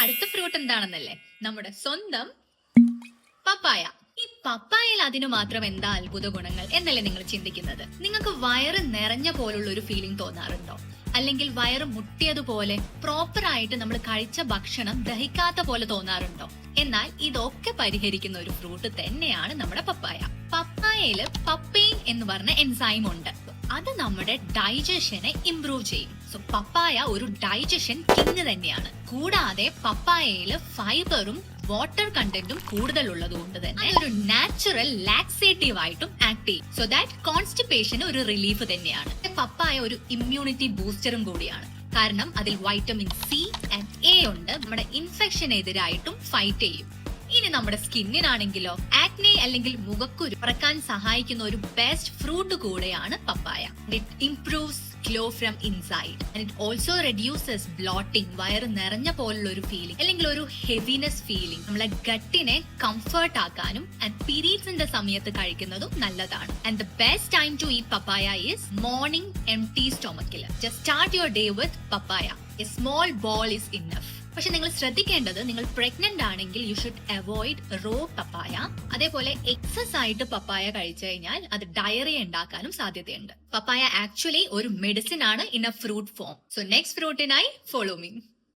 അടുത്ത ഫ്രൂട്ട് എന്താണെന്നല്ലേ? നമ്മുടെ സ്വന്തം പപ്പായ. ഈ പപ്പായയിൽ അതിനു മാത്രം എന്താ അത്ഭുത ഗുണങ്ങൾ എന്നല്ലേ നിങ്ങൾ ചിന്തിക്കുന്നത്? നിങ്ങൾക്ക് വയറ് നിറഞ്ഞ പോലുള്ള ഒരു ഫീലിംഗ് തോന്നാറുണ്ടോ? അല്ലെങ്കിൽ വയറ് മുട്ടിയതുപോലെ പ്രോപ്പർ ആയിട്ട് നമ്മൾ കഴിച്ച ഭക്ഷണം ദഹിക്കാത്ത പോലെ തോന്നാറുണ്ടോ? എന്നാൽ ഇതൊക്കെ പരിഹരിക്കുന്ന ഒരു ഫ്രൂട്ട് തന്നെയാണ് നമ്മുടെ പപ്പായ. പപ്പായയില് പപ്പൈൻ എന്ന് പറഞ്ഞ എൻസൈം ഉണ്ട്. അത് നമ്മുടെ ഡൈജഷനെ ഇംപ്രൂവ് ചെയ്യും. സോ പപ്പായ ഒരു ഡൈജഷൻ കിങ് തന്നെയാണ്. കൂടാതെ പപ്പായയില് ഫൈബറും വാട്ടർ കണ്ടന്റും കൂടുതൽ ഉള്ളതുകൊണ്ട് തന്നെ ഒരു നാച്ചുറൽ ലാക്സേറ്റീവ് ആയിട്ടും ആക്ട് ചെയ്യും. സോ ദാറ്റ് കോൺസ്റ്റിപ്പേഷന് ഒരു റിലീഫ് തന്നെയാണ്. പപ്പായ ഒരു ഇമ്മ്യൂണിറ്റി ബൂസ്റ്ററും കൂടിയാണ്. കാരണം അതിൽ വൈറ്റമിൻ സി ആൻഡ് എ ഉണ്ട്. നമ്മുടെ ഇൻഫെക്ഷനെതിരായിട്ടും ഫൈറ്റ് ചെയ്യും. ഇനി നമ്മുടെ സ്കിന്നിനാണെങ്കിലോ ആക്നെ അല്ലെങ്കിൽ മുഖക്കുരു കുറക്കാൻ സഹായിക്കുന്ന ഒരു ബെസ്റ്റ് ഫ്രൂട്ട് കൂടെയാണ് papaya. It improves glow from inside and it also reduces bloating, വയറ് നിറഞ്ഞ പോലുള്ള ഒരു ഫീലിംഗ് അല്ലെങ്കിൽ ഒരു ഹെവിനെസ് ഫീലിംഗ്. നമ്മളെ ഗട്ടിനെ കംഫർട്ട് ആക്കാനും ആൻഡ് പീരീഡ്സിന്റെ സമയത്ത് കഴിക്കുന്നതും നല്ലതാണ്. And the best time to eat papaya is morning empty സ്റ്റൊമക്കിൽ. Just start your day with papaya. A small bowl is enough. പക്ഷെ നിങ്ങൾ ശ്രദ്ധിക്കേണ്ടത്, നിങ്ങൾ പ്രഗ്നന്റ് ആണെങ്കിൽ you should avoid raw papaya. അതേപോലെ എക്സസ് ആയിട്ട് പപ്പായ കഴിച്ചു കഴിഞ്ഞാൽ അത് ഡയറിയ ഉണ്ടാക്കാനും സാധ്യതയുണ്ട്. പപ്പായ ആക്ച്വലി ഒരു മെഡിസിൻ ആണ് in a fruit form. So next ഫ്രൂട്ടിനായി ഫോളോ മീ.